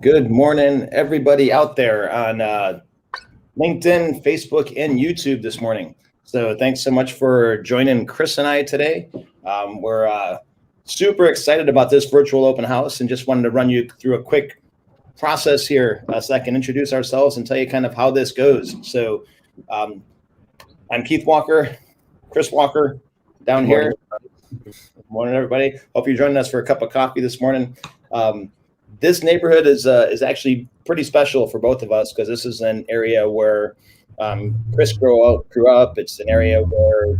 Good morning, everybody out there on LinkedIn, Facebook, and YouTube this morning. So thanks so much for joining Chris and I today. We're super excited about this virtual open house and just wanted to run you through a quick process here so I can introduce ourselves and tell you kind of how this goes. So I'm Keith Walker, Chris Walker down here. Good morning, everybody. Hope you're joining us for a cup of coffee this morning. This neighborhood is actually pretty special for both of us because this is an area where Chris grew up. It's an area where,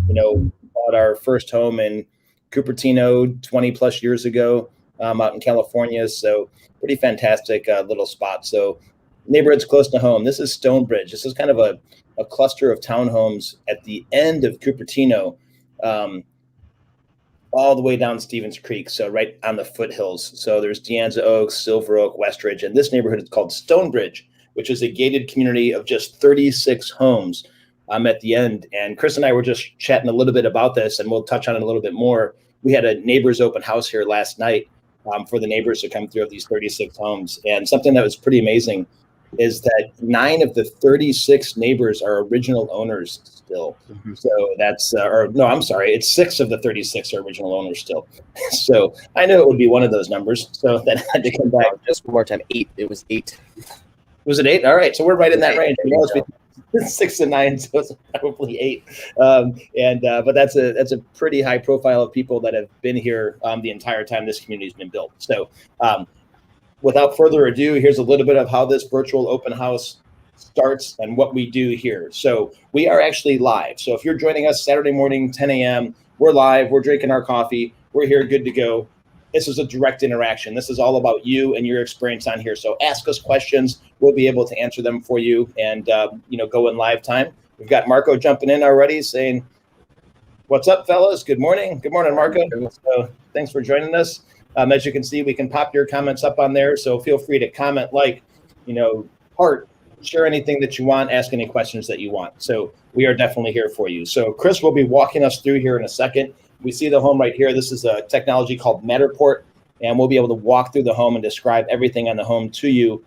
bought our first home in Cupertino 20 plus years ago out in California. So pretty fantastic little spot. So neighborhood's close to home. This is Stonebridge. This is kind of a cluster of townhomes at the end of Cupertino. All the way down Stevens Creek, so right on the foothills. So there's De Anza Oaks, Silver Oak, Westridge, and this neighborhood is called Stonebridge, which is a gated community of just 36 homes at the end. And Chris and I were just chatting a little bit about this, and we'll touch on it a little bit more. We had a neighbors open house here last night for the neighbors to come through of these 36 homes. And something that was pretty amazing is that 9 of the 36 neighbors are original owners still. Mm-hmm. So that's, it's 6 of the 36 are original owners still. So I knew it would be one of those numbers. So that had to come back. Just one more time, 8. It was 8. Was it 8? All right. So we're right in that range. 6 and 9, so it's probably 8. But that's a pretty high profile of people that have been here the entire time this community's been built. So without further ado, here's a little bit of how this virtual open house starts and what we do here. So we are actually live. So if you're joining us Saturday morning, 10 a.m., we're live, we're drinking our coffee, we're here, good to go. This is a direct interaction. This is all about you and your experience on here. So ask us questions. We'll be able to answer them for you and, go in live time. We've got Marco jumping in already saying, what's up, fellas? Good morning. Good morning, Marco. So thanks for joining us. As you can see, we can pop your comments up on there. So feel free to comment, heart, share anything that you want, ask any questions that you want. So we are definitely here for you. So Chris will be walking us through here in a second. We see the home right here. This is a technology called Matterport, and we'll be able to walk through the home and describe everything on the home to you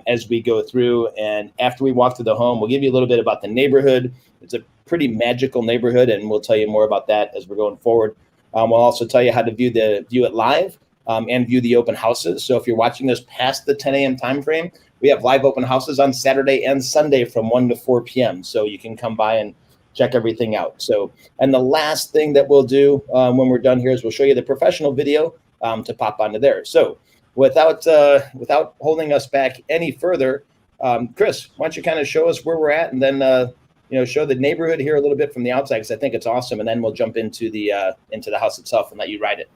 as we go through. And after we walk through the home, we'll give you a little bit about the neighborhood. It's a pretty magical neighborhood, and we'll tell you more about that as we're going forward. We'll also tell you how to view it live. And view the open houses. So if you're watching this past the 10 a.m. time frame, we have live open houses on Saturday and Sunday from 1 to 4 p.m. So you can come by and check everything out. So, and the last thing that we'll do when we're done here is we'll show you the professional video to pop onto there. So without holding us back any further, Chris, why don't you kind of show us where we're at and then show the neighborhood here a little bit from the outside because I think it's awesome, and then we'll jump into the house itself and let you ride it.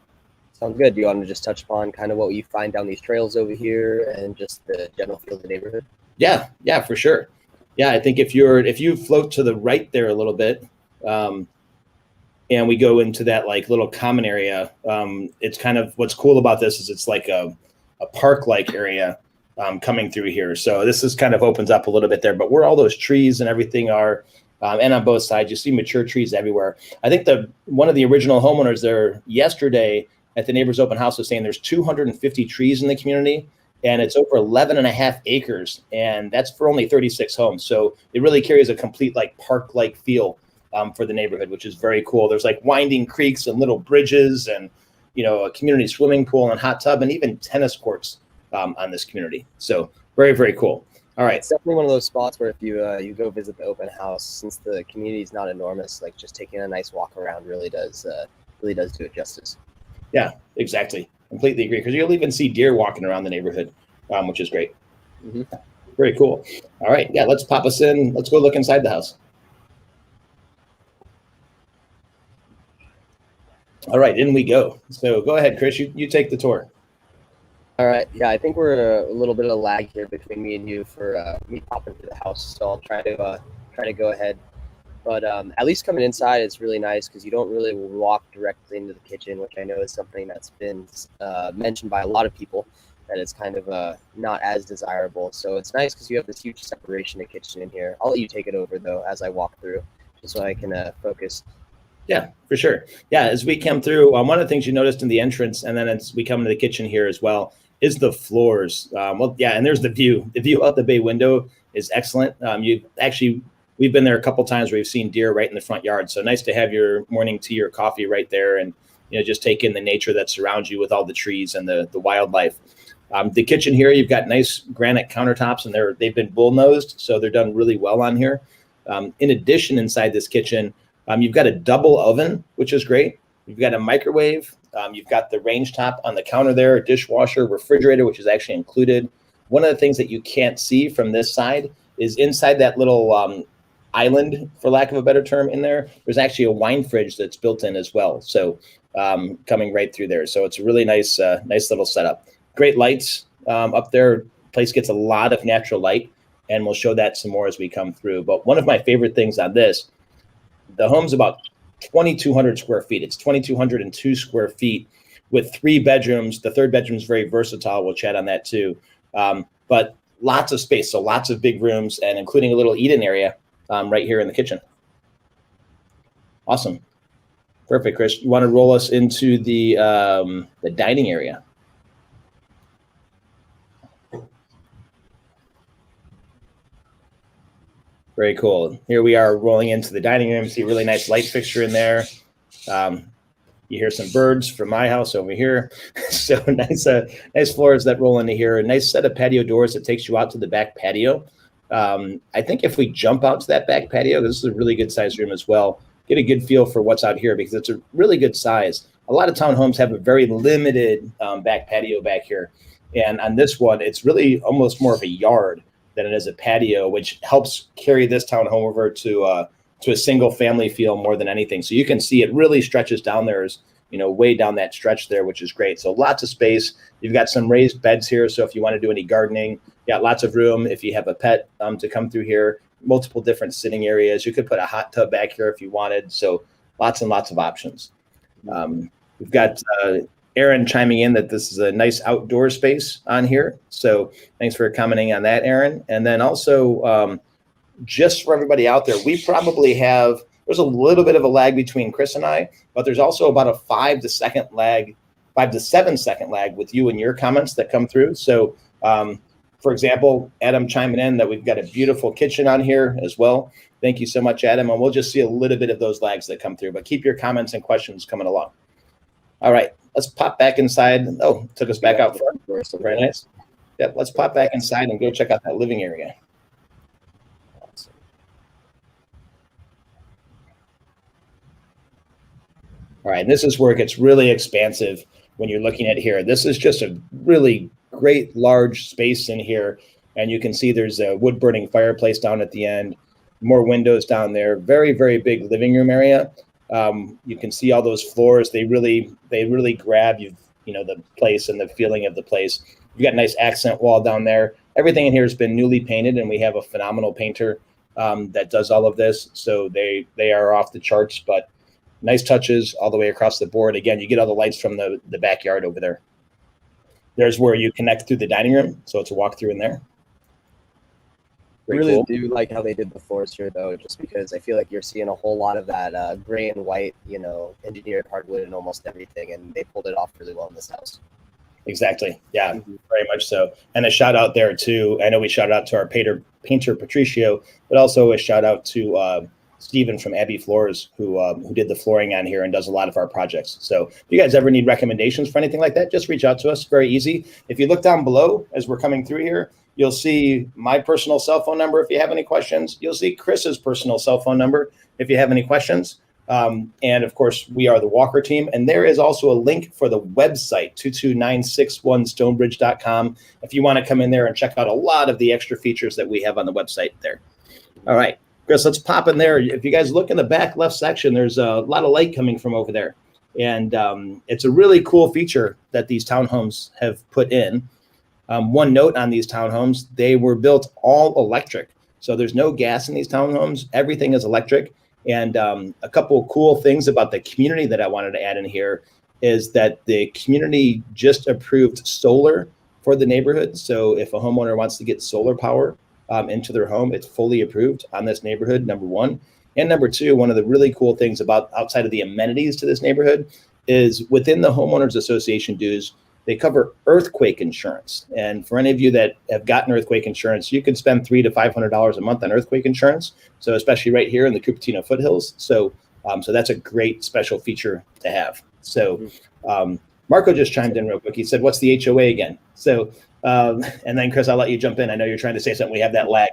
Sounds good. Do you want to just touch upon kind of what you find down these trails over here and just the general feel of the neighborhood? Yeah, for sure. Yeah, I think if you float to the right there a little bit, and we go into that little common area, it's kind of what's cool about this is it's like a park-like area coming through here. So this is kind of opens up a little bit there, but where all those trees and everything are, and on both sides, you see mature trees everywhere. I think one of the original homeowners there yesterday at the neighbors open house was saying there's 250 trees in the community and it's over 11 and a half acres. And that's for only 36 homes. So it really carries a complete park-like feel for the neighborhood, which is very cool. There's winding creeks and little bridges and, a community swimming pool and hot tub and even tennis courts on this community. So very, very cool. All right. It's definitely one of those spots where if you go visit the open house, since the community is not enormous, just taking a nice walk around really does do it justice. Yeah, exactly. Completely agree. Because you'll even see deer walking around the neighborhood, which is great. Mm-hmm. Very cool. All right. Yeah, let's pop us in. Let's go look inside the house. All right, in we go. So go ahead, Chris. You take the tour. All right. Yeah, I think we're a little bit of a lag here between me and you for me popping through the house. So I'll try to go ahead. But at least coming inside, it's really nice because you don't really walk directly into the kitchen, which I know is something that's been mentioned by a lot of people, that it's kind of not as desirable. So it's nice because you have this huge separation of kitchen in here. I'll let you take it over, though, as I walk through, just so I can focus. Yeah, for sure. Yeah, as we come through, one of the things you noticed in the entrance, and then as we come into the kitchen here as well, is the floors. Well, yeah, and there's the view. The view out the bay window is excellent. We've been there a couple times where we've seen deer right in the front yard. So nice to have your morning tea or coffee right there, and just take in the nature that surrounds you with all the trees and the wildlife. The kitchen here, you've got nice granite countertops, and they've been bull-nosed, so they're done really well on here. In addition, inside this kitchen, you've got a double oven, which is great. You've got a microwave. You've got the range top on the counter there, a dishwasher, refrigerator, which is actually included. One of the things that you can't see from this side is inside that little island, for lack of a better term, in there, there's actually a wine fridge that's built in as well. So coming right through there. So it's a really nice little setup. Great lights up there. Place gets a lot of natural light, and we'll show that some more as we come through. But one of my favorite things on this, the home's about 2,200 square feet. It's 2,202 square feet with 3 bedrooms. The third bedroom is very versatile. We'll chat on that too. But lots of space, so lots of big rooms, and including a little eat-in area right here in the kitchen. Awesome. Perfect, Chris. You want to roll us into the dining area? Very cool. Here we are rolling into the dining room. See a really nice light fixture in there. You hear some birds from my house over here. So nice floors that roll into here. A nice set of patio doors that takes you out to the back patio. I think if we jump out to that back patio, this is a really good sized room as well. Get a good feel for what's out here because it's a really good size. A lot of townhomes have a very limited back patio back here. And on this one, it's really almost more of a yard than it is a patio, which helps carry this townhome over to a single family feel more than anything. So you can see it really stretches down there, way down that stretch there, which is great. So lots of space. You've got some raised beds here. So if you want to do any gardening, you got lots of room. If you have a pet to come through here, multiple different sitting areas. You could put a hot tub back here if you wanted. So lots and lots of options. We've got Aaron chiming in that this is a nice outdoor space on here. So thanks for commenting on that, Aaron. And then also, just for everybody out there, we probably there's a little bit of a lag between Chris and I, but there's also about a 5 to 7 second lag with you and your comments that come through. So, for example, Adam chiming in that we've got a beautiful kitchen on here as well. Thank you so much, Adam. And we'll just see a little bit of those lags that come through, but keep your comments and questions coming along. All right, let's pop back inside. Oh, took us back out front. Very nice. Yep, let's pop back inside and go check out that living area. All right, and this is where it gets really expansive when you're looking at here. This is just a really great large space in here, and you can see there's a wood burning fireplace down at the end, more windows down there, very, very big living room area. You can see all those floors. They really grab you, the place and the feeling of the place. You've got a nice accent wall down there. Everything in here has been newly painted, and we have a phenomenal painter that does all of this. So they are off the charts, but nice touches all the way across the board. Again, you get all the lights from the backyard over there. There's where you connect through the dining room. So it's a walkthrough in there. I really do like how they did the floors here, though, just because I feel like you're seeing a whole lot of that gray and white, engineered hardwood and almost everything, and they pulled it off really well in this house. Exactly. Yeah, very much so. And a shout out there too. I know we shouted out to our painter Patricio, but also a shout out to Stephen from Abbey Floors, who did the flooring on here and does a lot of our projects. So if you guys ever need recommendations for anything like that, just reach out to us. Very easy. If you look down below as we're coming through here, you'll see my personal cell phone number if you have any questions. You'll see Chris's personal cell phone number if you have any questions. And of course, we are the Walker team. And there is also a link for the website, 22961stonebridge.com, if you want to come in there and check out a lot of the extra features that we have on the website there. All right, Chris, let's pop in there. If you guys look in the back left section, there's a lot of light coming from over there. And it's a really cool feature that these townhomes have put in. One note on these townhomes, they were built all electric. So there's no gas in these townhomes. Everything is electric. And a couple of cool things about the community that I wanted to add in here is that the community just approved solar for the neighborhood. So if a homeowner wants to get solar power into their home, it's fully approved on this neighborhood, number one. And number two, one of the really cool things about outside of the amenities to this neighborhood is within the homeowners association dues, they cover earthquake insurance. And for any of you that have gotten earthquake insurance, you can spend $300 to $500 a month on earthquake insurance. So especially right here in the Cupertino foothills. So that's a great special feature to have. So Marco just chimed in real quick. He said, "What's the HOA again?" So and then Chris, I'll let you jump in. I know you're trying to say something. We have that lag.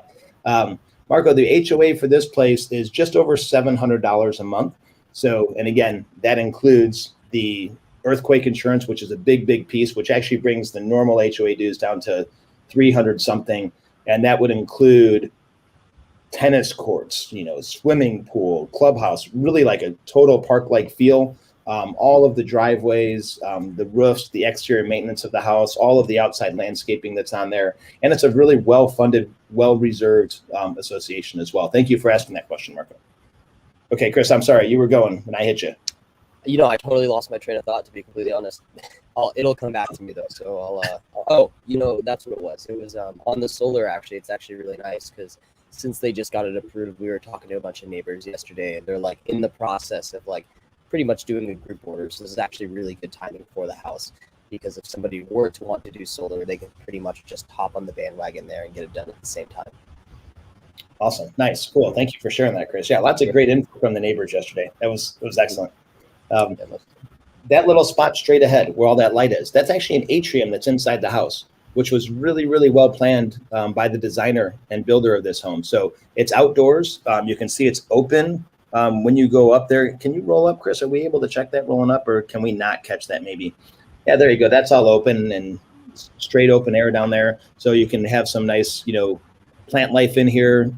Marco, the HOA for this place is just over $700 a month. So, and again, that includes the earthquake insurance, which is a big piece, which actually brings the normal HOA dues down to 300 something. And that would include tennis courts, swimming pool, clubhouse, really like a total park-like feel. All of the driveways, the roofs, the exterior maintenance of the house, all of the outside landscaping that's on there. And it's a really well-funded, well-reserved association as well. Thank you for asking that question, Marco. Okay, Chris, I'm sorry. You were going when I hit you. I totally lost my train of thought, to be completely honest. It'll come back to me, though. So that's what it was. It was on the solar, actually. It's actually really nice because since they just got it approved, we were talking to a bunch of neighbors yesterday, and they're like in the process of like pretty much doing a group order. So this is actually really good timing for the house, because if somebody were to want to do solar, they can pretty much just hop on the bandwagon there and get it done at the same time. Awesome. Nice. Cool. Thank you for sharing that, Chris. Yeah, lots of great info from the neighbors yesterday. It was excellent. That little spot straight ahead where all that light is, that's actually an atrium that's inside the house, which was really, really well planned by the designer and builder of this home. So it's outdoors. You can see it's open. When you go up there, can you roll up, Chris? Are we able to check that rolling up, or can we not catch that maybe? Yeah, there you go. That's all open and straight open air down there. So you can have some nice, plant life in here,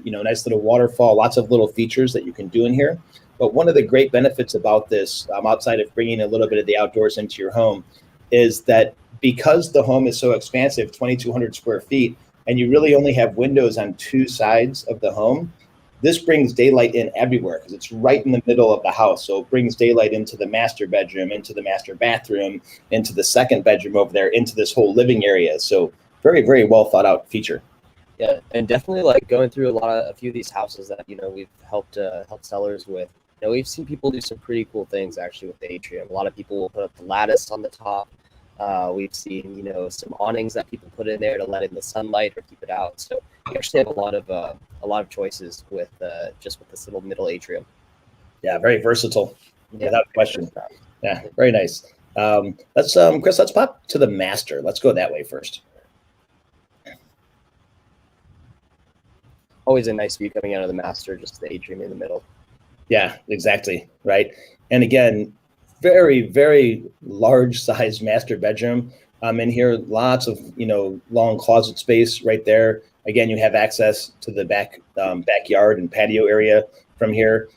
nice little waterfall, lots of little features that you can do in here. But one of the great benefits about this, outside of bringing a little bit of the outdoors into your home, is that because the home is so expansive, 2,200 square feet, and you really only have windows on two sides of the home, this brings daylight in everywhere because it's right in the middle of the house. So it brings daylight into the master bedroom, into the master bathroom, into the second bedroom over there, into this whole living area. So very, very well thought out feature. Yeah, and definitely like going through a few of these houses that we've helped sellers with. We've seen people do some pretty cool things actually with the atrium. A lot of people will put up the lattice on the top. We've seen some awnings that people put in there to let in the sunlight or keep it out. So we actually have a lot of choices with this little middle atrium. Yeah, very versatile, without question. Yeah, very nice. Let's Chris, let's pop to the master. Let's go that way first. Always a nice view coming out of the master, just the atrium in the middle. Yeah, exactly. Right. And again, very, very large size master bedroom. In here, lots of, long closet space right there. Again, you have access to the backyard and patio area from here.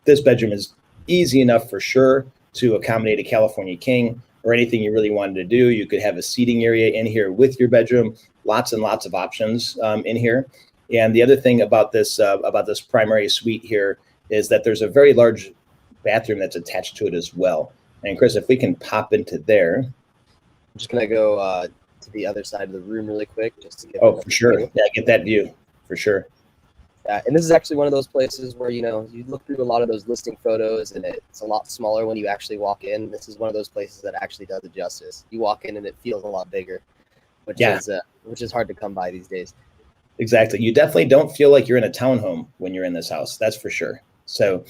This bedroom is easy enough for sure to accommodate a California king or anything you really wanted to do. You could have a seating area in here with your bedroom. Lots and lots of options in here. And the other thing about this primary suite here is that there's a very large bathroom that's attached to it as well. And Chris, if we can pop into there. I'm just gonna go to the other side of the room really quick, just to get. Oh, for sure. Yeah, get that view for sure. Yeah, and this is actually one of those places where you look through a lot of those listing photos, and it's a lot smaller when you actually walk in. This is one of those places that actually does it justice. You walk in and it feels a lot bigger, which is hard to come by these days. Exactly. You definitely don't feel like you're in a townhome when you're in this house. That's for sure. So,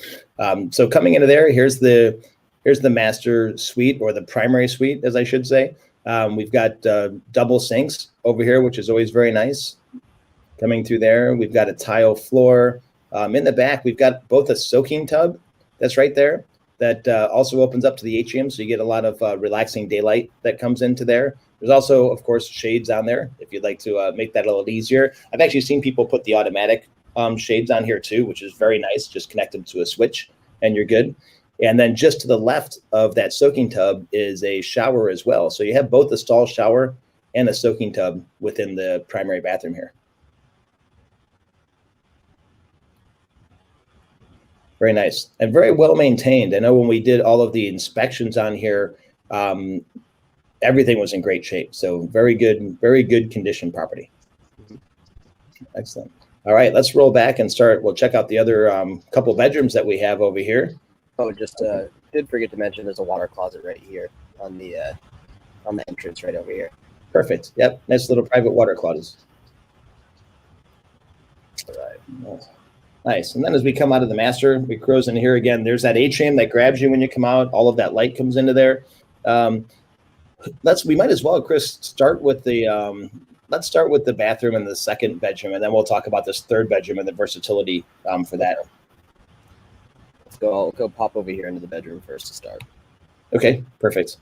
coming into there, here's the master suite, or the primary suite, as I should say. We've got double sinks over here, which is always very nice. Coming through there, we've got a tile floor. In the back, we've got both a soaking tub that's right there that also opens up to the atrium, so you get a lot of relaxing daylight that comes into there. There's also, of course, shades on there if you'd like to make that a little easier. I've actually seen people put the automatic shades on here too, which is very nice. Just connect them to a switch and you're good. And then just to the left of that soaking tub is a shower as well. So you have both a stall shower and a soaking tub within the primary bathroom here. Very nice and very well maintained. I know when we did all of the inspections on here, everything was in great shape. So very good condition property. Excellent. All right, let's roll back and start. We'll check out the other couple bedrooms that we have over here. Oh, just did forget to mention there's a water closet right here on the on the entrance right over here. Perfect. Yep. Nice little private water closets. All right. Nice. And then as we come out of the master, we cruise in here again. There's that atrium that grabs you when you come out. All of that light comes into there. We might as well, Chris, start with the let's start with the bathroom and the second bedroom, and then we'll talk about this third bedroom and the versatility for that. Let's go. I'll go pop over here into the bedroom first to start. Okay, perfect.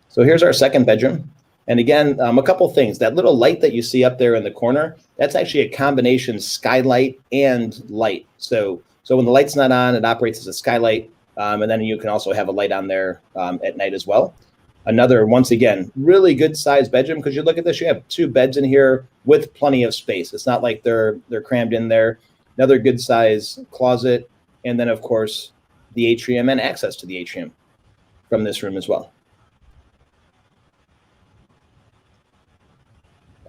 So here's our second bedroom. And again, a couple things. That little light that you see up there in the corner, that's actually a combination skylight and light. So when the light's not on, it operates as a skylight. And then you can also have a light on there at night as well. Another, once again, really good sized bedroom, because you look at this, you have 2 beds in here with plenty of space. It's not like they're crammed in there. Another good size closet. And then, of course, the atrium and access to the atrium from this room as well.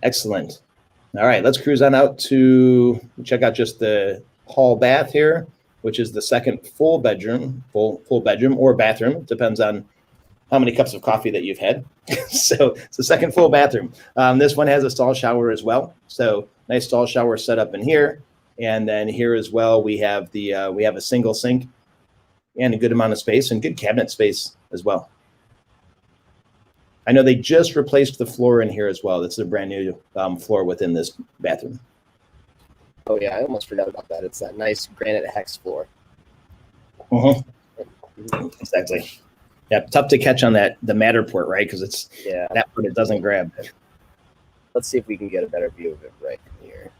Excellent. All right, let's cruise on out to check out just the hall bath here, which is the second full bedroom or bathroom. Depends on how many cups of coffee that you've had. So it's the second full bathroom. This one has a stall shower as well. So nice stall shower set up in here. And then here as well, we have a single sink and a good amount of space and good cabinet space as well. I know they just replaced the floor in here as well. That's a brand new floor within this bathroom. Oh yeah, I almost forgot about that. It's that nice granite hex floor. Exactly. Yeah, tough to catch on the Matterport, right? Because it's that part it doesn't grab. Let's see if we can get a better view of it right here.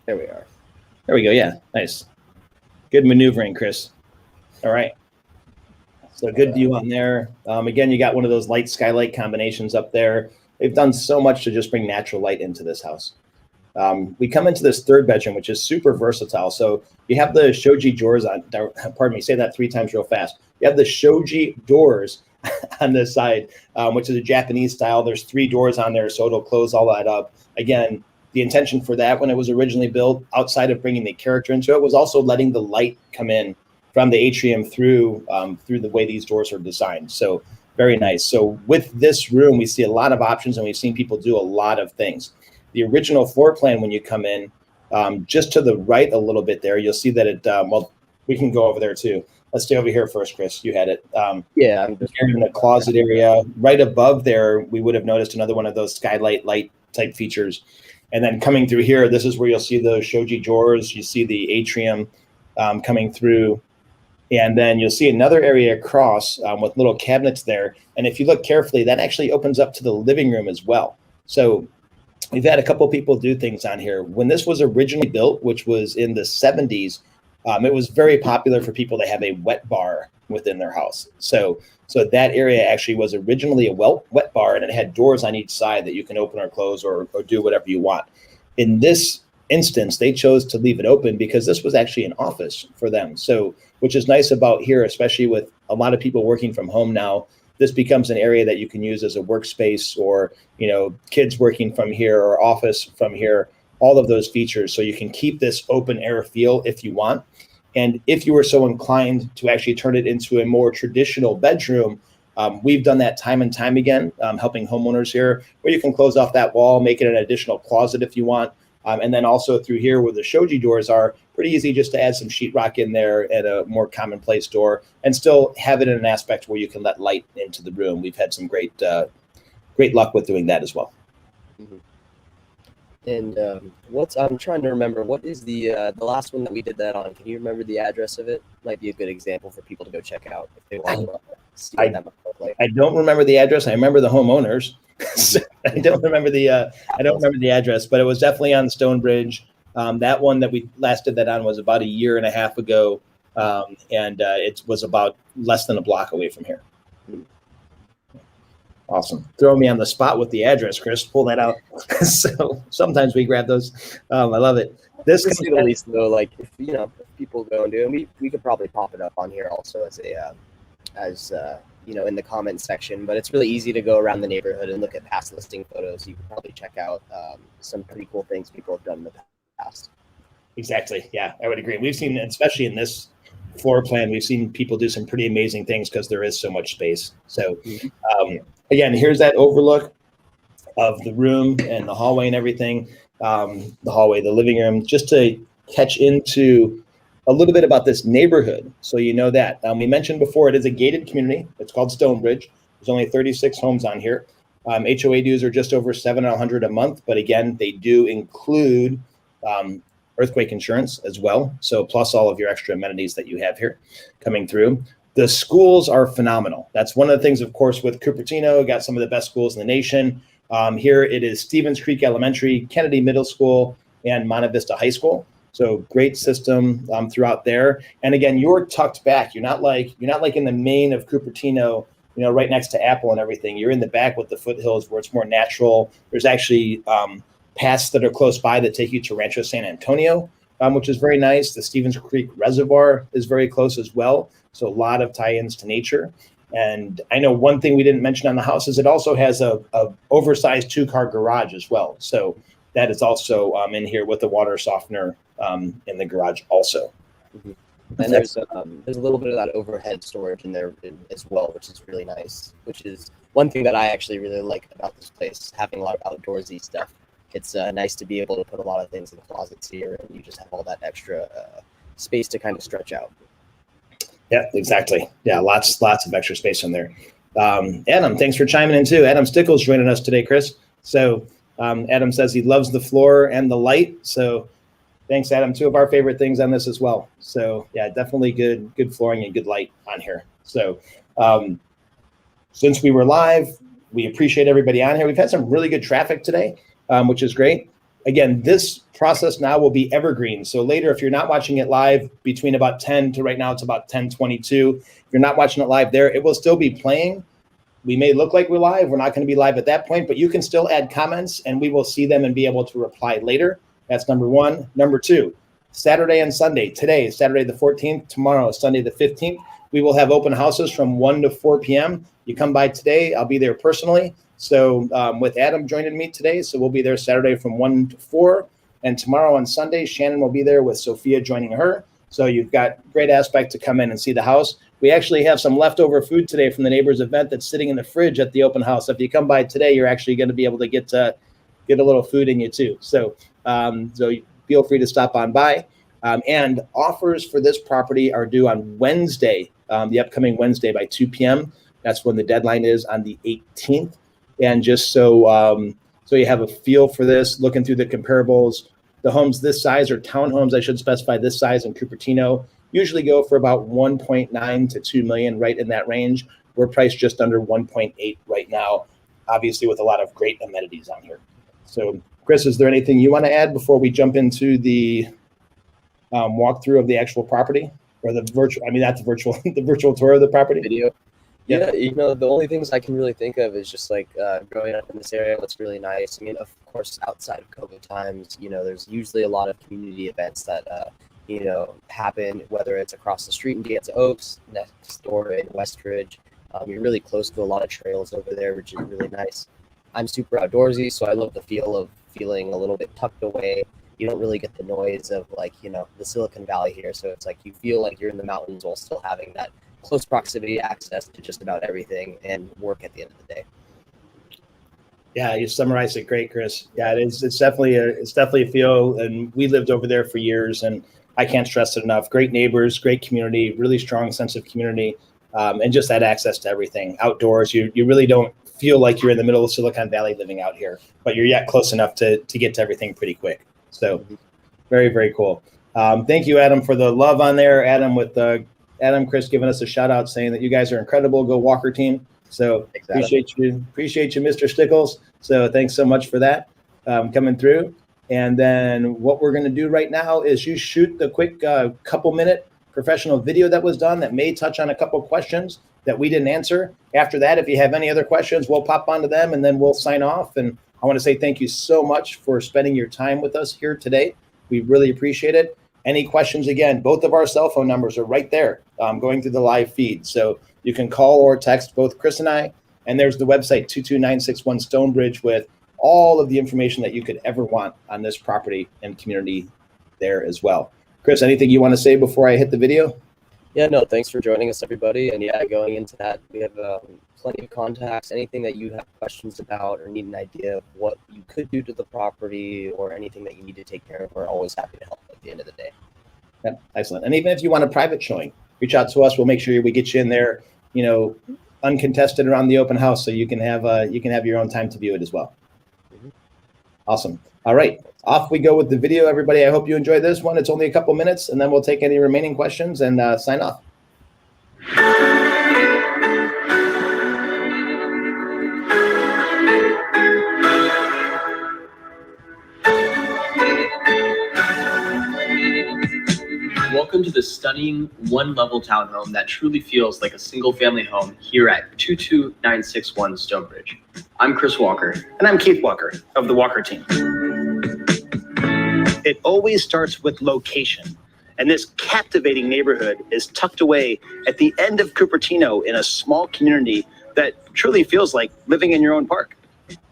There we are. There we go. Yeah, nice. Good maneuvering, Chris. All right. So good view on there. Again, you got one of those light skylight combinations up there. They've done so much to just bring natural light into this house. We come into this third bedroom, which is super versatile. So you have the shoji doors on, pardon me, say that 3 times real fast. You have the shoji doors on this side, which is a Japanese style. There's 3 doors on there, so it'll close all that up. Again, the intention for that when it was originally built, outside of bringing the character into it, was also letting the light come in from the atrium through the way these doors are designed. So very nice. So with this room, we see a lot of options, and we've seen people do a lot of things. The original floor plan, when you come in, just to the right a little bit there, you'll see that it, well, we can go over there too. Let's stay over here first, Chris. You had it. Yeah. I'm just here in the closet area. Right above there, we would have noticed another one of those skylight light type features. And then coming through here, this is where you'll see those shoji doors. You see the atrium coming through. And then you'll see another area across with little cabinets there. And if you look carefully, that actually opens up to the living room as well. So we've had a couple people do things on here. When this was originally built, which was in the 70s, it was very popular for people to have a wet bar within their house. So that area actually was originally a wet bar, and it had doors on each side that you can open or close or do whatever you want. In this instance, they chose to leave it open because this was actually an office for them. So, which is nice about here, especially with a lot of people working from home now, this becomes an area that you can use as a workspace, or, you know, kids working from here or office from here, all of those features. So you can keep this open air feel if you want. And if you were so inclined to actually turn it into a more traditional bedroom, we've done that time and time again, helping homeowners here, where you can close off that wall, make it an additional closet if you want. And then also through here where the shoji doors are, pretty easy just to add some sheetrock in there at a more commonplace door and still have it in an aspect where you can let light into the room. We've had some great luck with doing that as well. Mm-hmm. And I'm trying to remember, what is the last one that we did that on? Can you remember the address of it? Might be a good example for people to go check out if they want to see what that might look like. I don't remember the address. I remember the homeowners. So I don't remember the address, but it was definitely on Stonebridge. That one that we last did that on was about 1.5 years ago, and it was about less than a block away from here. Awesome. Throw me on the spot with the address, Chris. Pull that out. So sometimes we grab those. I love it. This to say the least, though, like if people go and do it, and we could probably pop it up on here also as in the comment section. But it's really easy to go around the neighborhood and look at past listing photos. You can probably check out some pretty cool things people have done in the past. Exactly. Yeah, I would agree. We've seen, especially in this floor plan, we've seen people do some pretty amazing things because there is so much space. So again, here's that overlook of the room and the hallway and everything. The hallway, the living room, just to catch into a little bit about this neighborhood. So you know that. We mentioned before, it is a gated community. It's called Stonebridge. There's only 36 homes on here. HOA dues are just over $700 a month, but again, they do include earthquake insurance as well. So plus all of your extra amenities that you have here coming through. The schools are phenomenal. That's one of the things, of course, with Cupertino, got some of the best schools in the nation. Here it is Stevens Creek Elementary, Kennedy Middle School, and Monte Vista High School. So great system throughout there. And again, you're tucked back. You're not like in the main of Cupertino, right next to Apple and everything. You're in the back with the foothills where it's more natural. There's actually paths that are close by that take you to Rancho San Antonio, which is very nice. The Stevens Creek Reservoir is very close as well. So a lot of tie-ins to nature. And I know one thing we didn't mention on the house is it also has a oversized 2-car garage as well. So that is also in here with the water softener in the garage also. Mm-hmm. And there's a little bit of that overhead storage in there as well, which is really nice, which is one thing that I actually really like about this place, having a lot of outdoorsy stuff. It's nice to be able to put a lot of things in the closets here, and you just have all that extra space to kind of stretch out. Yeah, exactly. Yeah, lots of extra space in there. Adam, thanks for chiming in too. Adam Stickles joining us today, Chris. So Adam says he loves the floor and the light. So thanks, Adam. 2 of our favorite things on this as well. So yeah, definitely good flooring and good light on here. So since we were live, we appreciate everybody on here. We've had some really good traffic today, which is great. Again, this process now will be evergreen. So later, if you're not watching it live between about 10 to right now, it's about 10:22. If you're not watching it live there, it will still be playing. We may look like we're live. We're not going to be live at that point, but you can still add comments and we will see them and be able to reply later. That's number 1. Number 2, Saturday and Sunday. Today is Saturday the 14th. Tomorrow is Sunday the 15th. We will have open houses from 1 to 4 p.m. You come by today. I'll be there personally. So with Adam joining me today, so we'll be there Saturday from 1 to 4. And tomorrow on Sunday, Shannon will be there with Sophia joining her. So you've got great aspect to come in and see the house. We actually have some leftover food today from the neighbors event that's sitting in the fridge at the open house. If you come by today, you're actually going to be able to get a little food in you too. So feel free to stop on by. And offers for this property are due on Wednesday, the upcoming Wednesday by 2 p.m. That's when the deadline is on the 18th. And just so you have a feel for this, looking through the comparables, the homes this size, or townhomes, I should specify this size in Cupertino, usually go for about 1.9 to 2 million, right in that range. We're priced just under 1.8 right now, obviously with a lot of great amenities on here. So Chris, is there anything you want to add before we jump into the walkthrough of the actual property, or the virtual, not the virtual, the virtual tour of the property? Video. Yeah, the only things I can really think of is just like growing up in this area, what's really nice. Of course, outside of COVID times, there's usually a lot of community events that, happen, whether it's across the street in Gates Oaks, next door in Westridge. You're really close to a lot of trails over there, which is really nice. I'm super outdoorsy, so I love the feel of feeling a little bit tucked away. You don't really get the noise of the Silicon Valley here. So it's like you feel like you're in the mountains while still having that close proximity access to just about everything and work at the end of the day. Yeah, you summarized it great, Chris. Yeah, it is. It's definitely a feel, and we lived over there for years, and I can't stress it enough. Great neighbors, great community, really strong sense of community, and just that access to everything. Outdoors, you really don't feel like you're in the middle of Silicon Valley living out here, but you're yet close enough to get to everything pretty quick. So very, very cool. Thank you, Adam, for the love on there. Adam, Chris giving us a shout out saying that you guys are incredible. Go Walker team. So appreciate you, Mr. Stickles. So thanks so much for that coming through. And then what we're going to do right now is you shoot the quick couple-minute professional video that was done that may touch on a couple questions that we didn't answer. After that, if you have any other questions, we'll pop onto them and then we'll sign off. And I want to say thank you so much for spending your time with us here today. We really appreciate it. Any questions, again, both of our cell phone numbers are right there going through the live feed. So you can call or text both Chris and I. And there's the website 22961 Stonebridge with all of the information that you could ever want on this property and community there as well. Chris, anything you want to say before I hit the video? Yeah, no, thanks for joining us, everybody. And yeah, going into that, we have plenty of contacts. Anything that you have questions about or need an idea of what you could do to the property or anything that you need to take care of, we're always happy to help at the end of the day. Yeah, excellent. And even if you want a private showing, reach out to us. We'll make sure we get you in there, uncontested around the open house, so you can have your own time to view it as well. Mhm. Awesome. All right, off we go with the video, everybody. I hope you enjoyed this one. It's only a couple minutes, and then we'll take any remaining questions and sign off. Welcome to the stunning one-level townhome that truly feels like a single-family home here at 22961 Stonebridge. I'm Chris Walker. And I'm Keith Walker of the Walker team. It always starts with location. And this captivating neighborhood is tucked away at the end of Cupertino in a small community that truly feels like living in your own park.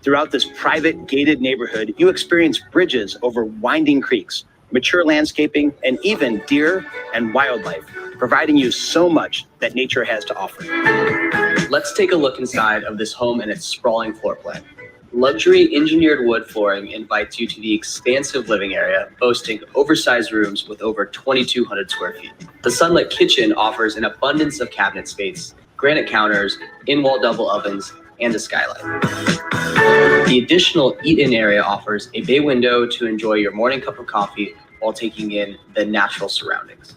Throughout this private gated neighborhood, you experience bridges over winding creeks, mature landscaping, and even deer and wildlife, providing you so much that nature has to offer. Let's take a look inside of this home and its sprawling floor plan. Luxury engineered wood flooring invites you to the expansive living area, boasting oversized rooms with over 2,200 square feet. The sunlit kitchen offers an abundance of cabinet space, granite counters, in-wall double ovens, and a skylight. The additional eat-in area offers a bay window to enjoy your morning cup of coffee while taking in the natural surroundings.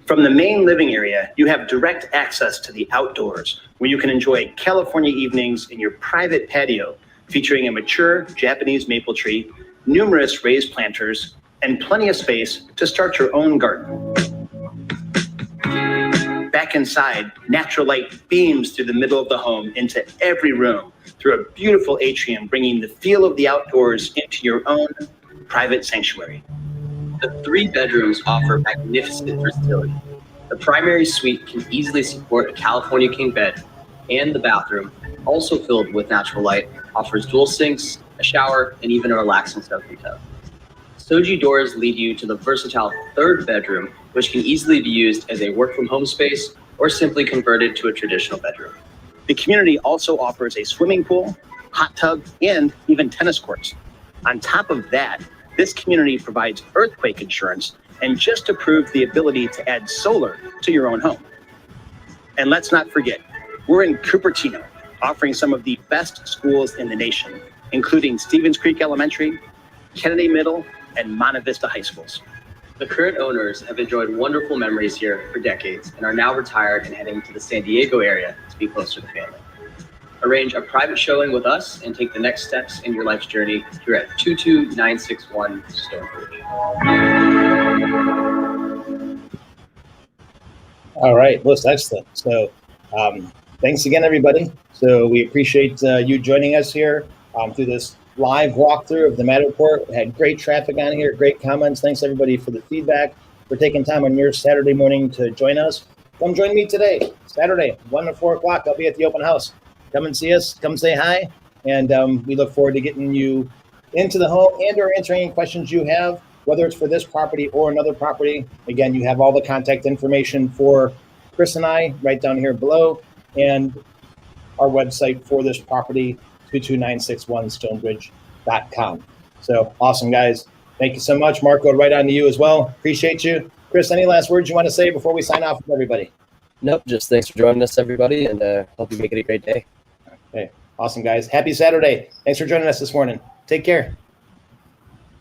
From the main living area, you have direct access to the outdoors, where you can enjoy California evenings in your private patio, featuring a mature Japanese maple tree, numerous raised planters, and plenty of space to start your own garden. Back inside, natural light beams through the middle of the home into every room through a beautiful atrium, bringing the feel of the outdoors into your own private sanctuary. The 3 bedrooms offer magnificent versatility. The primary suite can easily support a California king bed, and the bathroom, also filled with natural light, offers dual sinks, a shower, and even a relaxing soaking tub. Soji doors lead you to the versatile 3rd bedroom, which can easily be used as a work-from-home space or simply converted to a traditional bedroom. The community also offers a swimming pool, hot tub, and even tennis courts. On top of that, this community provides earthquake insurance and just approved the ability to add solar to your own home. And let's not forget, we're in Cupertino, offering some of the best schools in the nation, including Stevens Creek Elementary, Kennedy Middle, and Monte Vista High Schools. The current owners have enjoyed wonderful memories here for decades and are now retired and heading to the San Diego area to be closer to family. Arrange a private showing with us and take the next steps in your life's journey here at 22961 Stonebridge. All right, most excellent. So thanks again, everybody. So we appreciate you joining us here through this live walkthrough of the Matterport. We had great traffic on here, great comments. Thanks everybody for the feedback, for taking time on your Saturday morning to join us. Come join me today, Saturday, 1 to 4 o'clock. I'll be at the open house. Come and see us, come say hi. And we look forward to getting you into the home and or answering any questions you have, whether it's for this property or another property. Again, you have all the contact information for Chris and I right down here below, and our website for this property, 22961stonebridge.com. So awesome, guys. Thank you so much. Marco, right on to you as well. Appreciate you. Chris, any last words you want to say before we sign off with everybody? Nope, just thanks for joining us, everybody, and hope you make it a great day. Okay, awesome, guys. Happy Saturday. Thanks for joining us this morning. Take care.